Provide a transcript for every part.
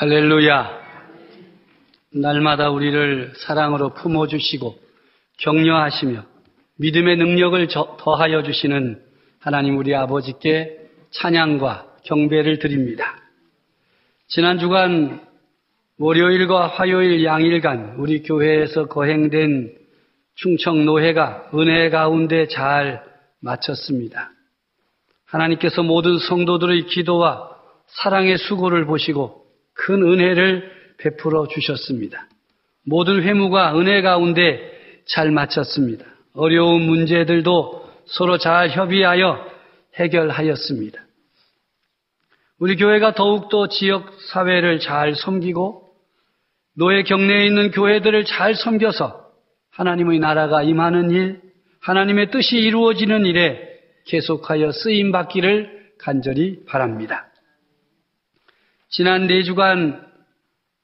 할렐루야. 날마다 우리를 사랑으로 품어주시고 격려하시며 믿음의 능력을 더하여 주시는 하나님 우리 아버지께 찬양과 경배를 드립니다. 지난 주간 월요일과 화요일 양일간 우리 교회에서 거행된 충청노회가 은혜 가운데 잘 마쳤습니다. 하나님께서 모든 성도들의 기도와 사랑의 수고를 보시고 큰 은혜를 베풀어 주셨습니다. 모든 회무가 은혜 가운데 잘 마쳤습니다. 어려운 문제들도 서로 잘 협의하여 해결하였습니다. 우리 교회가 더욱더 지역 사회를 잘 섬기고 노예 경내에 있는 교회들을 잘 섬겨서 하나님의 나라가 임하는 일, 하나님의 뜻이 이루어지는 일에 계속하여 쓰임받기를 간절히 바랍니다. 지난 4주간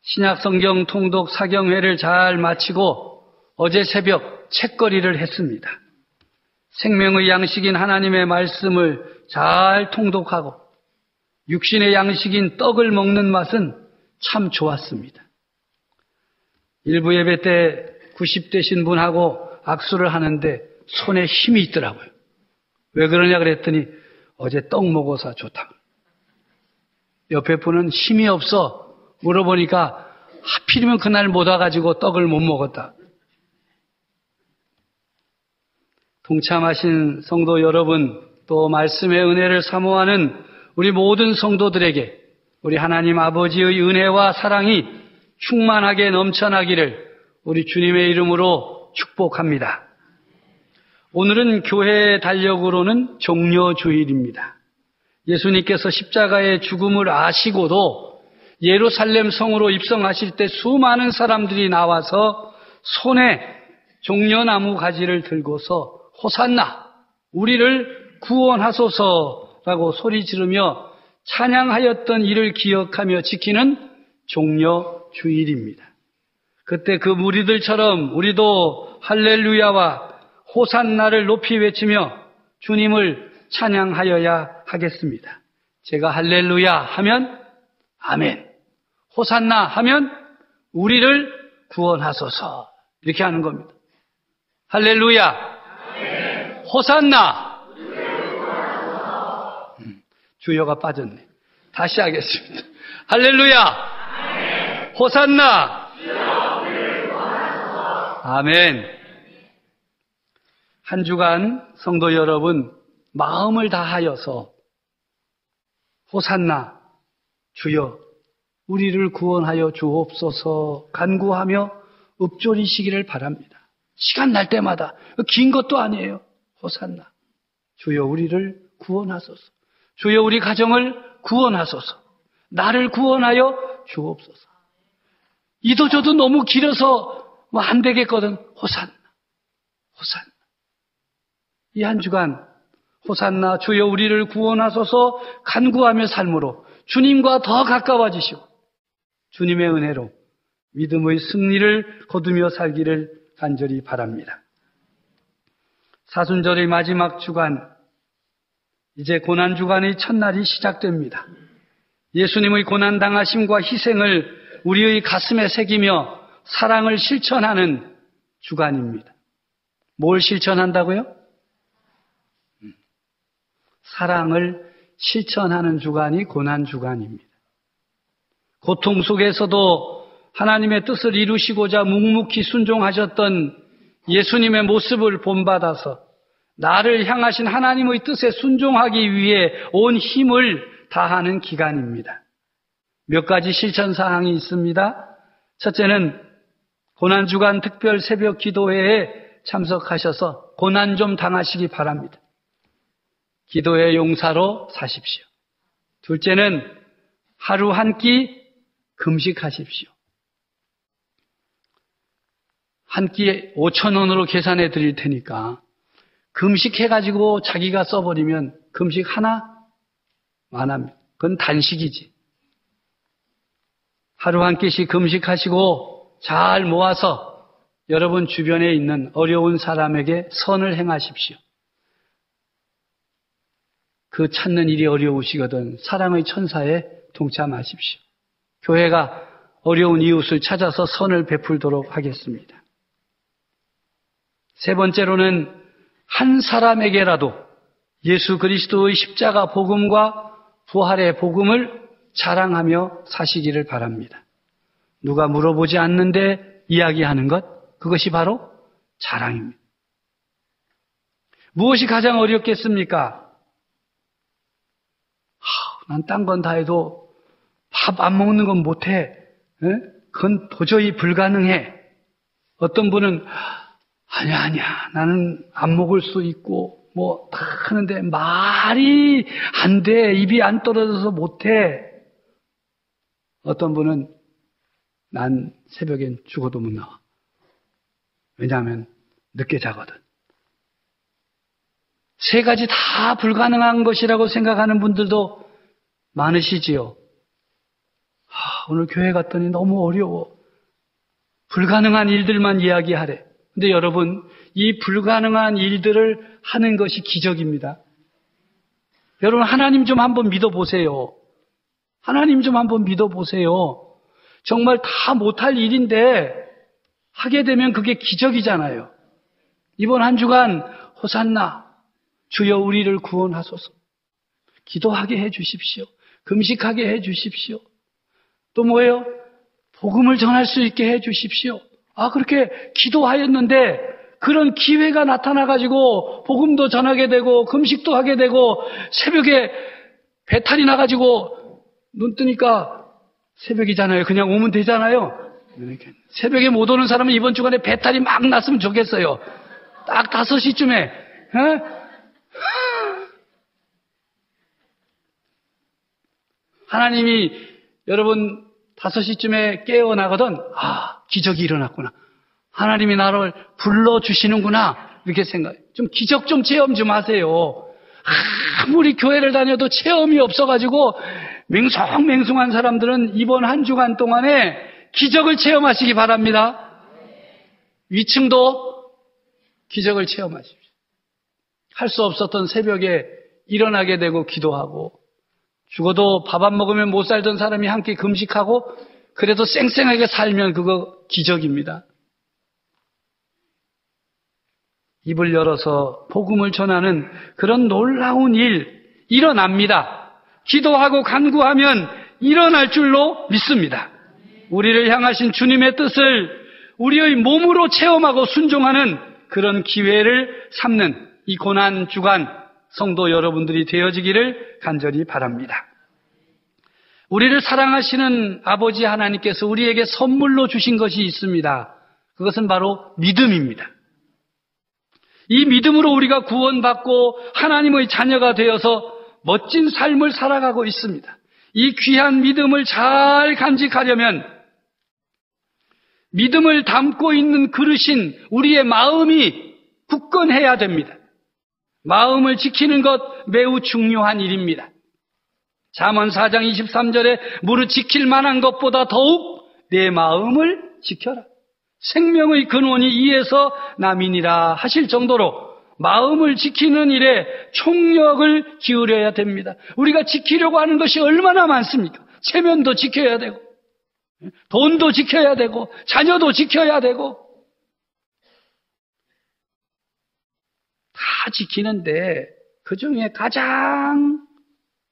신약성경 통독 사경회를 잘 마치고 어제 새벽 책거리를 했습니다. 생명의 양식인 하나님의 말씀을 잘 통독하고 육신의 양식인 떡을 먹는 맛은 참 좋았습니다. 일부 예배 때 90되신 분하고 악수를 하는데 손에 힘이 있더라고요. 왜 그러냐 그랬더니 어제 떡 먹어서 좋다고. 옆에 분은 힘이 없어 물어보니까 하필이면 그날 못 와가지고 떡을 못 먹었다. 동참하신 성도 여러분, 또 말씀의 은혜를 사모하는 우리 모든 성도들에게 우리 하나님 아버지의 은혜와 사랑이 충만하게 넘쳐나기를 우리 주님의 이름으로 축복합니다. 오늘은 교회의 달력으로는 종려주일입니다. 예수님께서 십자가의 죽음을 아시고도 예루살렘 성으로 입성하실 때 수많은 사람들이 나와서 손에 종려나무 가지를 들고서 호산나 우리를 구원하소서라고 소리 지르며 찬양하였던 일을 기억하며 지키는 종려주일입니다. 그때 그 무리들처럼 우리도 할렐루야와 호산나를 높이 외치며 주님을 찬양하여야 하겠습니다. 제가 할렐루야 하면 아멘, 호산나 하면 우리를 구원하소서 이렇게 하는 겁니다. 할렐루야, 아멘. 호산나, 우리를 구원하소서. 주여가 빠졌네. 다시 하겠습니다. 할렐루야, 아멘. 호산나, 주여 우리를 구원하소서. 아멘. 한 주간 성도 여러분 마음을 다하여서 호산나 주여 우리를 구원하여 주옵소서 간구하며 읊조리시기를 바랍니다. 시간 날 때마다 긴 것도 아니에요. 호산나 주여 우리를 구원하소서. 주여 우리 가정을 구원하소서. 나를 구원하여 주옵소서. 이도저도 너무 길어서 안 되겠거든. 호산나 호산나. 이 한 주간 호산나 주여 우리를 구원하소서 간구하며 삶으로 주님과 더 가까워지시고 주님의 은혜로 믿음의 승리를 거두며 살기를 간절히 바랍니다. 사순절의 마지막 주간, 이제 고난주간의 첫날이 시작됩니다. 예수님의 고난당하심과 희생을 우리의 가슴에 새기며 사랑을 실천하는 주간입니다. 뭘 실천한다고요? 사랑을 실천하는 주간이 고난주간입니다. 고통 속에서도 하나님의 뜻을 이루시고자 묵묵히 순종하셨던 예수님의 모습을 본받아서 나를 향하신 하나님의 뜻에 순종하기 위해 온 힘을 다하는 기간입니다. 몇 가지 실천 사항이 있습니다. 첫째는 고난주간 특별 새벽 기도회에 참석하셔서 고난 좀 당하시기 바랍니다. 기도의 용사로 사십시오. 둘째는 하루 한 끼 금식하십시오. 한 끼에 5,000원으로 계산해 드릴 테니까 금식해가지고 자기가 써버리면 금식 하나 만합니다. 그건 단식이지. 하루 한 끼씩 금식하시고 잘 모아서 여러분 주변에 있는 어려운 사람에게 선을 행하십시오. 그 찾는 일이 어려우시거든 사랑의 천사에 동참하십시오. 교회가 어려운 이웃을 찾아서 선을 베풀도록 하겠습니다. 세 번째로는 한 사람에게라도 예수 그리스도의 십자가 복음과 부활의 복음을 자랑하며 사시기를 바랍니다. 누가 물어보지 않는데 이야기하는 것, 그것이 바로 자랑입니다. 무엇이 가장 어렵겠습니까? 난 딴 건 다 해도 밥 안 먹는 건 못해. 그건 도저히 불가능해. 어떤 분은 아니야 나는 안 먹을 수 있고 뭐 다 하는데 말이 안 돼. 입이 안 떨어져서 못해. 어떤 분은 난 새벽엔 죽어도 못 나와. 왜냐하면 늦게 자거든. 세 가지 다 불가능한 것이라고 생각하는 분들도 많으시지요. 오늘 교회 갔더니 너무 어려워. 불가능한 일들만 이야기하래. 근데 여러분, 이 불가능한 일들을 하는 것이 기적입니다. 여러분, 하나님 좀 한번 믿어보세요. 하나님 좀 한번 믿어보세요. 정말 다 못할 일인데 하게 되면 그게 기적이잖아요. 이번 한 주간 호산나 주여 우리를 구원하소서. 기도하게 해 주십시오. 금식하게 해 주십시오. 또 뭐예요? 복음을 전할 수 있게 해 주십시오. 그렇게 기도하였는데 그런 기회가 나타나가지고 복음도 전하게 되고 금식도 하게 되고 새벽에 배탈이 나가지고 눈 뜨니까 새벽이잖아요. 그냥 오면 되잖아요. 새벽에 못 오는 사람은 이번 주간에 배탈이 막 났으면 좋겠어요. 딱 5시쯤에. 하나님이 여러분 5시쯤에 깨어나거든. 기적이 일어났구나. 하나님이 나를 불러주시는구나. 이렇게 생각해. 좀 기적 좀 체험 좀 하세요. 아무리 교회를 다녀도 체험이 없어가지고 맹숭맹숭한 사람들은 이번 한 주간 동안에 기적을 체험하시기 바랍니다. 위층도 기적을 체험하십시오. 할 수 없었던 새벽에 일어나게 되고 기도하고 죽어도 밥 안 먹으면 못 살던 사람이 함께 금식하고 그래도 쌩쌩하게 살면 그거 기적입니다. 입을 열어서 복음을 전하는 그런 놀라운 일 일어납니다. 기도하고 간구하면 일어날 줄로 믿습니다. 우리를 향하신 주님의 뜻을 우리의 몸으로 체험하고 순종하는 그런 기회를 삼는 이 고난 주간 성도 여러분들이 되어지기를 간절히 바랍니다. 우리를 사랑하시는 아버지 하나님께서 우리에게 선물로 주신 것이 있습니다. 그것은 바로 믿음입니다. 이 믿음으로 우리가 구원받고 하나님의 자녀가 되어서 멋진 삶을 살아가고 있습니다. 이 귀한 믿음을 잘 간직하려면 믿음을 담고 있는 그릇인 우리의 마음이 굳건해야 됩니다. 마음을 지키는 것 매우 중요한 일입니다. 잠언 4장 23절에 무릇 지킬 만한 것보다 더욱 내 마음을 지켜라. 생명의 근원이 이에서 남이니라 하실 정도로 마음을 지키는 일에 총력을 기울여야 됩니다. 우리가 지키려고 하는 것이 얼마나 많습니까? 체면도 지켜야 되고 돈도 지켜야 되고 자녀도 지켜야 되고 다 지키는데 그중에 가장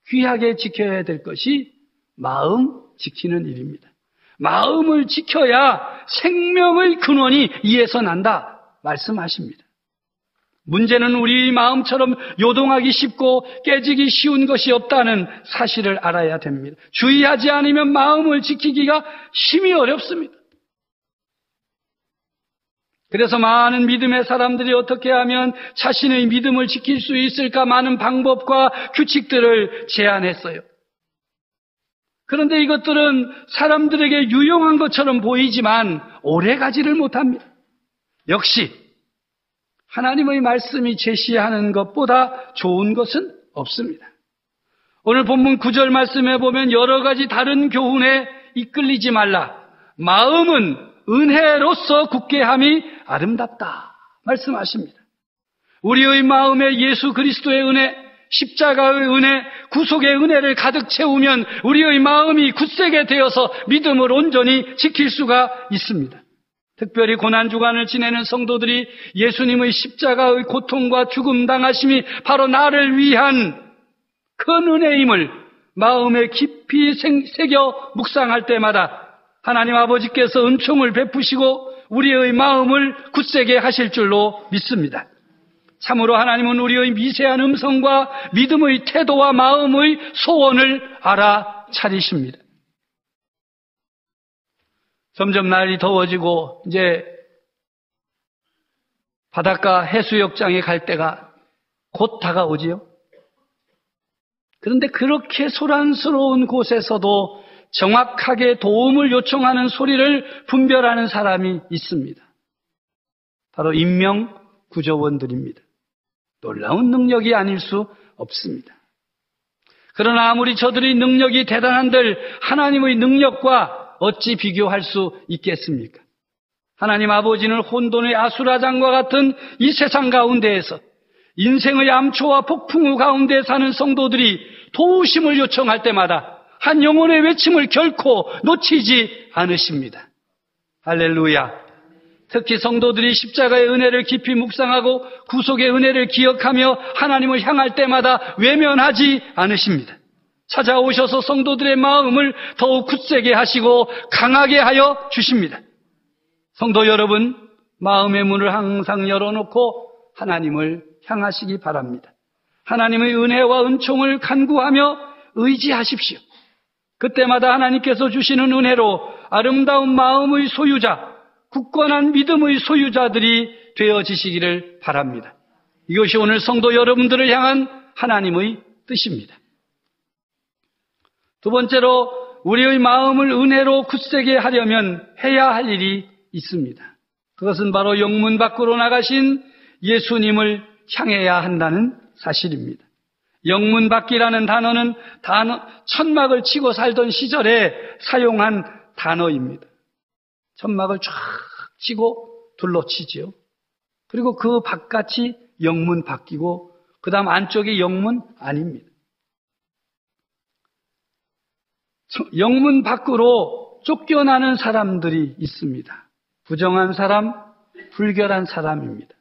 귀하게 지켜야 될 것이 마음 지키는 일입니다. 마음을 지켜야 생명의 근원이 이에서 난다 말씀하십니다. 문제는 우리 마음처럼 요동하기 쉽고 깨지기 쉬운 것이 없다는 사실을 알아야 됩니다. 주의하지 않으면 마음을 지키기가 심히 어렵습니다. 그래서 많은 믿음의 사람들이 어떻게 하면 자신의 믿음을 지킬 수 있을까 많은 방법과 규칙들을 제안했어요. 그런데 이것들은 사람들에게 유용한 것처럼 보이지만 오래가지를 못합니다. 역시 하나님의 말씀이 제시하는 것보다 좋은 것은 없습니다. 오늘 본문 9절 말씀에 보면 여러 가지 다른 교훈에 이끌리지 말라. 마음은 은혜로서 굳게 함이 아름답다 말씀하십니다. 우리의 마음에 예수 그리스도의 은혜, 십자가의 은혜, 구속의 은혜를 가득 채우면 우리의 마음이 굳세게 되어서 믿음을 온전히 지킬 수가 있습니다. 특별히 고난주간을 지내는 성도들이 예수님의 십자가의 고통과 죽음 당하심이 바로 나를 위한 큰 은혜임을 마음에 깊이 새겨 묵상할 때마다 하나님 아버지께서 은총을 베푸시고 우리의 마음을 굳세게 하실 줄로 믿습니다. 참으로 하나님은 우리의 미세한 음성과 믿음의 태도와 마음의 소원을 알아차리십니다. 점점 날이 더워지고 이제 바닷가 해수욕장에 갈 때가 곧 다가오지요. 그런데 그렇게 소란스러운 곳에서도 정확하게 도움을 요청하는 소리를 분별하는 사람이 있습니다. 바로 인명구조원들입니다. 놀라운 능력이 아닐 수 없습니다. 그러나 아무리 저들의 능력이 대단한들 하나님의 능력과 어찌 비교할 수 있겠습니까? 하나님 아버지는 혼돈의 아수라장과 같은 이 세상 가운데에서 인생의 암초와 폭풍우 가운데 사는 성도들이 도우심을 요청할 때마다 한 영혼의 외침을 결코 놓치지 않으십니다. 할렐루야. 특히 성도들이 십자가의 은혜를 깊이 묵상하고 구속의 은혜를 기억하며 하나님을 향할 때마다 외면하지 않으십니다. 찾아오셔서 성도들의 마음을 더욱 굳세게 하시고 강하게 하여 주십니다. 성도 여러분, 마음의 문을 항상 열어놓고 하나님을 향하시기 바랍니다. 하나님의 은혜와 은총을 간구하며 의지하십시오. 그때마다 하나님께서 주시는 은혜로 아름다운 마음의 소유자, 굳건한 믿음의 소유자들이 되어지시기를 바랍니다. 이것이 오늘 성도 여러분들을 향한 하나님의 뜻입니다. 두 번째로 우리의 마음을 은혜로 굳세게 하려면 해야 할 일이 있습니다. 그것은 바로 영문 밖으로 나가신 예수님을 향해야 한다는 사실입니다. 영문 밖이라는 단어는 천막을 치고 살던 시절에 사용한 단어입니다. 천막을 쫙 치고 둘러치지요. 그리고 그 바깥이 영문 밖이고 그 다음 안쪽이 영문 안입니다. 영문 밖으로 쫓겨나는 사람들이 있습니다. 부정한 사람, 불결한 사람입니다.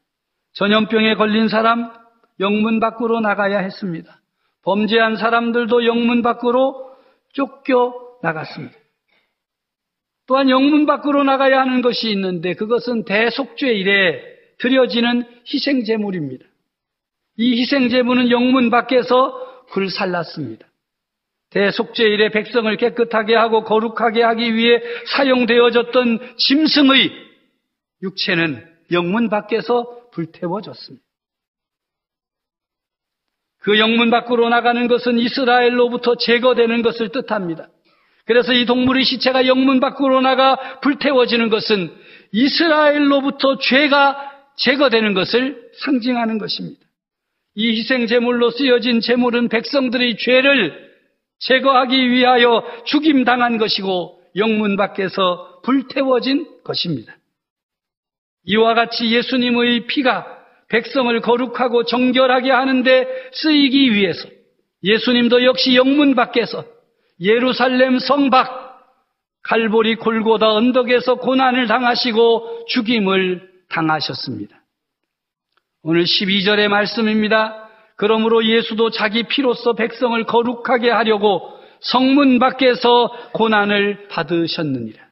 전염병에 걸린 사람, 영문 밖으로 나가야 했습니다. 범죄한 사람들도 영문 밖으로 쫓겨나갔습니다. 또한 영문 밖으로 나가야 하는 것이 있는데 그것은 대속죄일에 드려지는 희생제물입니다. 이 희생제물은 영문 밖에서 불살랐습니다. 대속죄일에 백성을 깨끗하게 하고 거룩하게 하기 위해 사용되어졌던 짐승의 육체는 영문 밖에서 불태워졌습니다. 그 영문 밖으로 나가는 것은 이스라엘로부터 제거되는 것을 뜻합니다. 그래서 이 동물의 시체가 영문 밖으로 나가 불태워지는 것은 이스라엘로부터 죄가 제거되는 것을 상징하는 것입니다. 이 희생제물로 쓰여진 제물은 백성들의 죄를 제거하기 위하여 죽임당한 것이고 영문 밖에서 불태워진 것입니다. 이와 같이 예수님의 피가 백성을 거룩하고 정결하게 하는데 쓰이기 위해서 예수님도 역시 영문 밖에서 예루살렘 성 밖 갈보리 골고다 언덕에서 고난을 당하시고 죽임을 당하셨습니다. 오늘 12절의 말씀입니다. 그러므로 예수도 자기 피로써 백성을 거룩하게 하려고 성문 밖에서 고난을 받으셨느니라.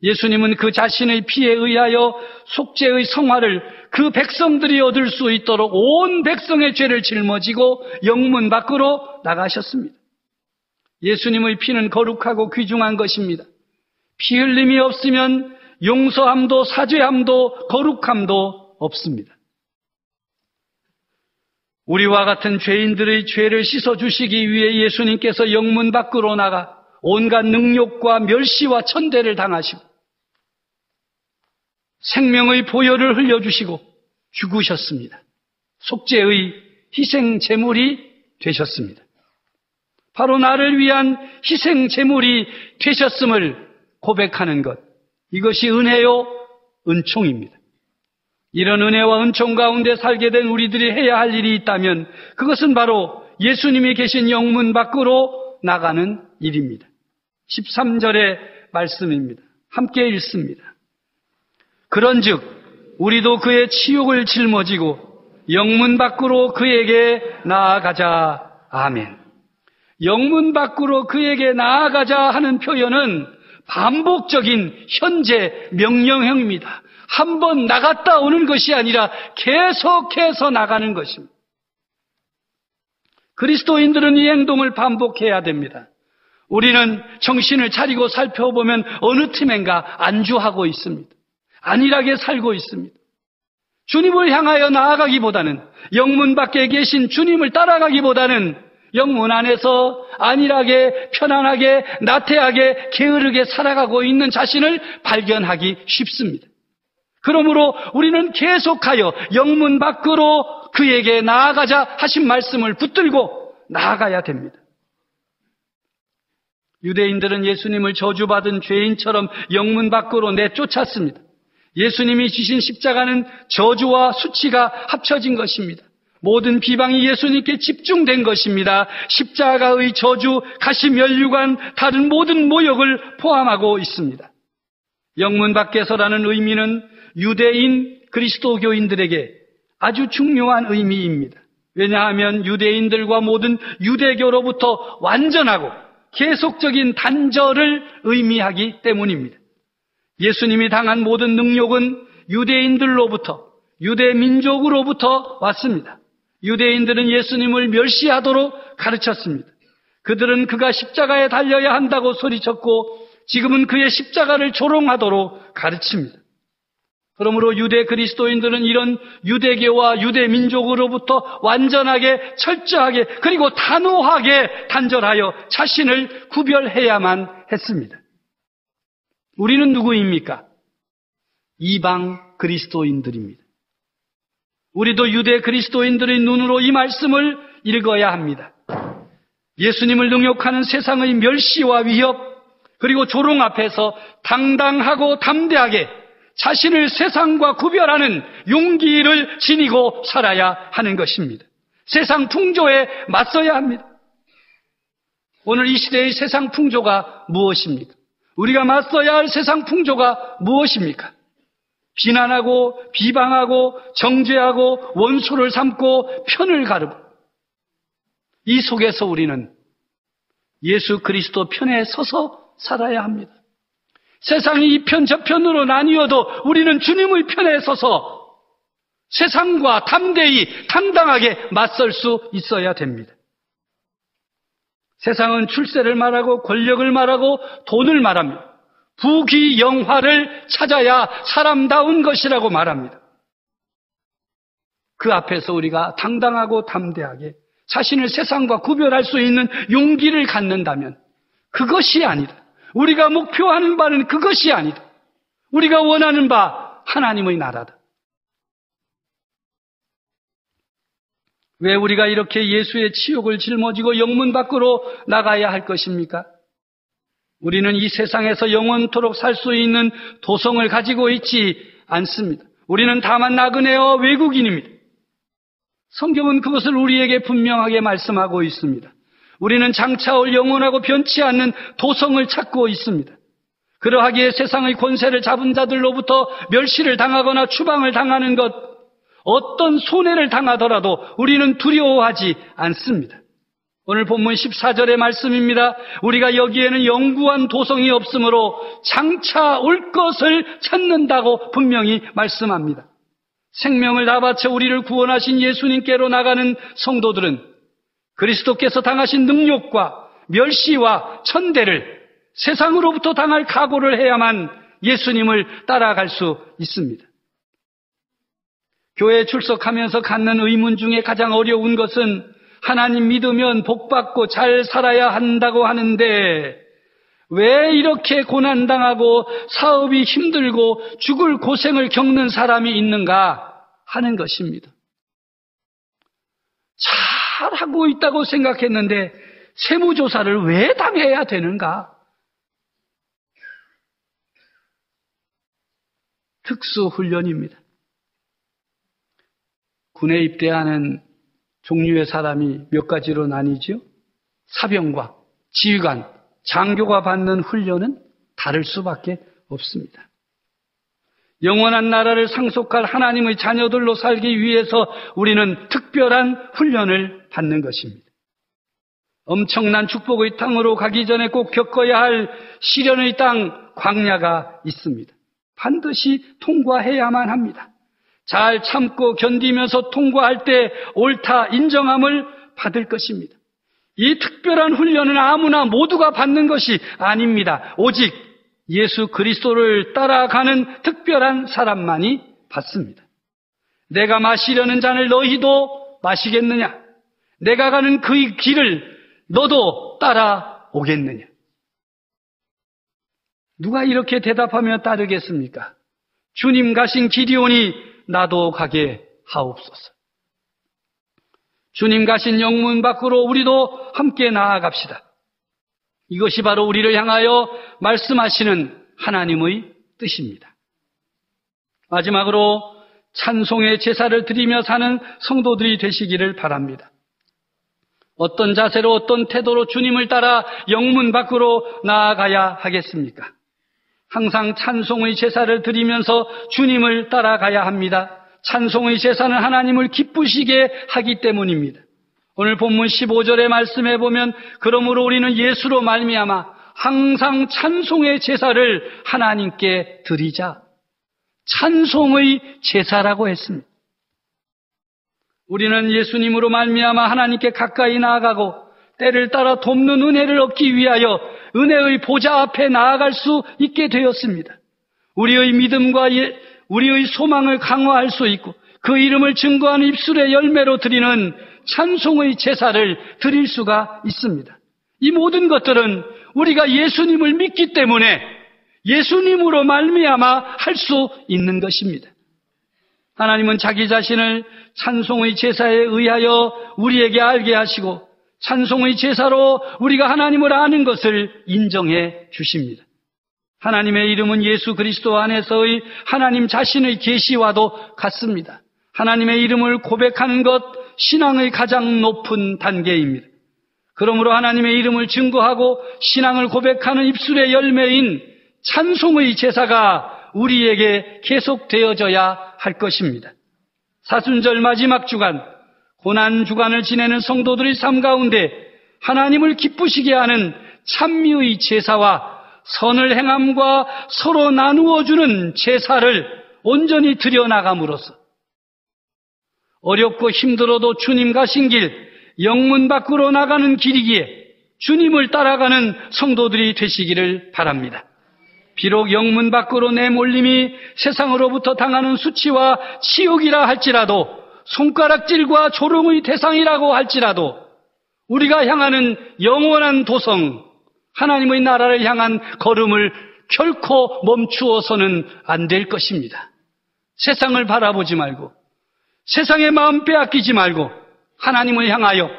예수님은 그 자신의 피에 의하여 속죄의 성화를 그 백성들이 얻을 수 있도록 온 백성의 죄를 짊어지고 영문 밖으로 나가셨습니다. 예수님의 피는 거룩하고 귀중한 것입니다. 피 흘림이 없으면 용서함도 사죄함도 거룩함도 없습니다. 우리와 같은 죄인들의 죄를 씻어주시기 위해 예수님께서 영문 밖으로 나가 온갖 능욕과 멸시와 천대를 당하시고 생명의 보혈을 흘려주시고 죽으셨습니다. 속죄의 희생 제물이 되셨습니다. 바로 나를 위한 희생 제물이 되셨음을 고백하는 것, 이것이 은혜요 은총입니다. 이런 은혜와 은총 가운데 살게 된 우리들이 해야 할 일이 있다면 그것은 바로 예수님이 계신 영문 밖으로 나가는 일입니다. 13절의 말씀입니다. 함께 읽습니다. 그런즉 우리도 그의 치욕을 짊어지고 영문 밖으로 그에게 나아가자. 아멘. 영문 밖으로 그에게 나아가자 하는 표현은 반복적인 현재 명령형입니다. 한 번 나갔다 오는 것이 아니라 계속해서 나가는 것입니다. 그리스도인들은 이 행동을 반복해야 됩니다. 우리는 정신을 차리고 살펴보면 어느 틈엔가 안주하고 있습니다. 안일하게 살고 있습니다. 주님을 향하여 나아가기보다는, 영문 밖에 계신 주님을 따라가기보다는 영문 안에서 안일하게, 편안하게, 나태하게, 게으르게 살아가고 있는 자신을 발견하기 쉽습니다. 그러므로 우리는 계속하여 영문 밖으로 그에게 나아가자 하신 말씀을 붙들고 나아가야 됩니다. 유대인들은 예수님을 저주받은 죄인처럼 영문 밖으로 내쫓았습니다. 예수님이 지신 십자가는 저주와 수치가 합쳐진 것입니다. 모든 비방이 예수님께 집중된 것입니다. 십자가의 저주, 가시면류관, 다른 모든 모욕을 포함하고 있습니다. 영문 밖에서라는 의미는 유대인 그리스도교인들에게 아주 중요한 의미입니다. 왜냐하면 유대인들과 모든 유대교로부터 완전하고 계속적인 단절을 의미하기 때문입니다. 예수님이 당한 모든 능욕은 유대인들로부터, 유대 민족으로부터 왔습니다. 유대인들은 예수님을 멸시하도록 가르쳤습니다. 그들은 그가 십자가에 달려야 한다고 소리쳤고 지금은 그의 십자가를 조롱하도록 가르칩니다. 그러므로 유대 그리스도인들은 이런 유대교와 유대 민족으로부터 완전하게, 철저하게, 그리고 단호하게 단절하여 자신을 구별해야만 했습니다. 우리는 누구입니까? 이방 그리스도인들입니다. 우리도 유대 그리스도인들의 눈으로 이 말씀을 읽어야 합니다. 예수님을 능욕하는 세상의 멸시와 위협, 그리고 조롱 앞에서 당당하고 담대하게 자신을 세상과 구별하는 용기를 지니고 살아야 하는 것입니다. 세상 풍조에 맞서야 합니다. 오늘 이 시대의 세상 풍조가 무엇입니까? 우리가 맞서야 할 세상 풍조가 무엇입니까? 비난하고 비방하고 정죄하고 원수를 삼고 편을 가르고, 이 속에서 우리는 예수 그리스도 편에 서서 살아야 합니다. 세상이 이 편 저편으로 나뉘어도 우리는 주님의 편에 서서 세상과 담대히 당당하게 맞설 수 있어야 됩니다. 세상은 출세를 말하고 권력을 말하고 돈을 말합니다. 부귀영화를 찾아야 사람다운 것이라고 말합니다. 그 앞에서 우리가 당당하고 담대하게 자신을 세상과 구별할 수 있는 용기를 갖는다면 그것이 아니다. 우리가 목표하는 바는 그것이 아니다. 우리가 원하는 바 하나님의 나라다. 왜 우리가 이렇게 예수의 치욕을 짊어지고 영문 밖으로 나가야 할 것입니까? 우리는 이 세상에서 영원토록 살 수 있는 도성을 가지고 있지 않습니다. 우리는 다만 나그네와 외국인입니다. 성경은 그것을 우리에게 분명하게 말씀하고 있습니다. 우리는 장차 올 영원하고 변치 않는 도성을 찾고 있습니다. 그러하기에 세상의 권세를 잡은 자들로부터 멸시를 당하거나 추방을 당하는 것, 어떤 손해를 당하더라도 우리는 두려워하지 않습니다. 오늘 본문 14절의 말씀입니다. 우리가 여기에는 영구한 도성이 없으므로 장차 올 것을 찾는다고 분명히 말씀합니다. 생명을 다 바쳐 우리를 구원하신 예수님께로 나가는 성도들은 그리스도께서 당하신 능욕과 멸시와 천대를 세상으로부터 당할 각오를 해야만 예수님을 따라갈 수 있습니다. 교회에 출석하면서 갖는 의문 중에 가장 어려운 것은 하나님 믿으면 복받고 잘 살아야 한다고 하는데 왜 이렇게 고난당하고 사업이 힘들고 죽을 고생을 겪는 사람이 있는가 하는 것입니다. 잘하고 있다고 생각했는데 세무조사를 왜 당해야 되는가? 특수훈련입니다. 군에 입대하는 종류의 사람이 몇 가지로 나뉘죠? 사병과 지휘관, 장교가 받는 훈련은 다를 수밖에 없습니다. 영원한 나라를 상속할 하나님의 자녀들로 살기 위해서 우리는 특별한 훈련을 받는 것입니다. 엄청난 축복의 땅으로 가기 전에 꼭 겪어야 할 시련의 땅, 광야가 있습니다. 반드시 통과해야만 합니다. 잘 참고 견디면서 통과할 때 옳다 인정함을 받을 것입니다. 이 특별한 훈련은 아무나 모두가 받는 것이 아닙니다. 오직 예수 그리스도를 따라가는 특별한 사람만이 받습니다. 내가 마시려는 잔을 너희도 마시겠느냐? 내가 가는 그 길을 너도 따라오겠느냐? 누가 이렇게 대답하며 따르겠습니까? 주님 가신 길이오니 나도 가게 하옵소서. 주님 가신 영문 밖으로 우리도 함께 나아갑시다. 이것이 바로 우리를 향하여 말씀하시는 하나님의 뜻입니다. 마지막으로 찬송의 제사를 드리며 사는 성도들이 되시기를 바랍니다. 어떤 자세로 어떤 태도로 주님을 따라 영문 밖으로 나아가야 하겠습니까? 항상 찬송의 제사를 드리면서 주님을 따라가야 합니다. 찬송의 제사는 하나님을 기쁘시게 하기 때문입니다. 오늘 본문 15절의 말씀에 보면 그러므로 우리는 예수로 말미암아 항상 찬송의 제사를 하나님께 드리자. 찬송의 제사라고 했습니다. 우리는 예수님으로 말미암아 하나님께 가까이 나아가고 때를 따라 돕는 은혜를 얻기 위하여 은혜의 보좌 앞에 나아갈 수 있게 되었습니다. 우리의 믿음과 우리의 소망을 강화할 수 있고 그 이름을 증거하는 입술의 열매로 드리는 찬송의 제사를 드릴 수가 있습니다. 이 모든 것들은 우리가 예수님을 믿기 때문에 예수님으로 말미암아 할 수 있는 것입니다. 하나님은 자기 자신을 찬송의 제사에 의하여 우리에게 알게 하시고 찬송의 제사로 우리가 하나님을 아는 것을 인정해 주십니다. 하나님의 이름은 예수 그리스도 안에서의 하나님 자신의 계시와도 같습니다. 하나님의 이름을 고백하는 것, 신앙의 가장 높은 단계입니다. 그러므로 하나님의 이름을 증거하고 신앙을 고백하는 입술의 열매인 찬송의 제사가 우리에게 계속되어져야 할 것입니다. 사순절 마지막 주간, 고난 주간을 지내는 성도들의 삶 가운데 하나님을 기쁘시게 하는 찬미의 제사와 선을 행함과 서로 나누어주는 제사를 온전히 드려나감으로써 어렵고 힘들어도 주님 가신 길, 영문 밖으로 나가는 길이기에 주님을 따라가는 성도들이 되시기를 바랍니다. 비록 영문 밖으로 내몰림이 세상으로부터 당하는 수치와 치욕이라 할지라도 손가락질과 조롱의 대상이라고 할지라도 우리가 향하는 영원한 도성, 하나님의 나라를 향한 걸음을 결코 멈추어서는 안 될 것입니다. 세상을 바라보지 말고 세상의 마음 빼앗기지 말고 하나님을 향하여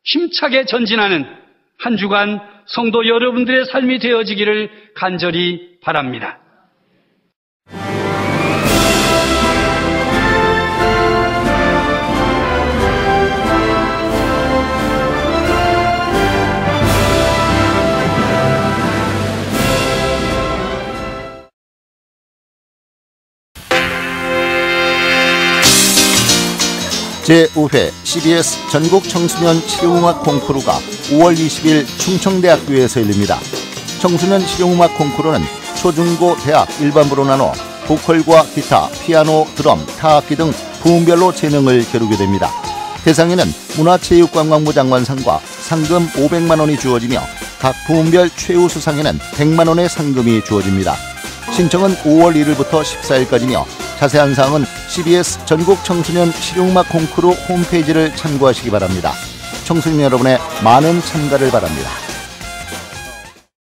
힘차게 전진하는 한 주간 성도 여러분들의 삶이 되어지기를 간절히 바랍니다. 제5회 CBS 전국 청소년 실용음악 콩쿠르가 5월 20일 충청대학교에서 열립니다. 청소년 실용음악 콩쿠르는 초중고 대학 일반부로 나눠 보컬과 기타, 피아노, 드럼, 타악기 등 부문별로 재능을 겨루게 됩니다. 대상에는 문화체육관광부 장관상과 상금 500만 원이 주어지며 각 부문별 최우수상에는 100만 원의 상금이 주어집니다. 신청은 5월 1일부터 14일까지며 자세한 사항은 CBS 전국 청소년 실용음악 콩쿠르 홈페이지를 참고하시기 바랍니다. 청소년 여러분의 많은 참가를 바랍니다.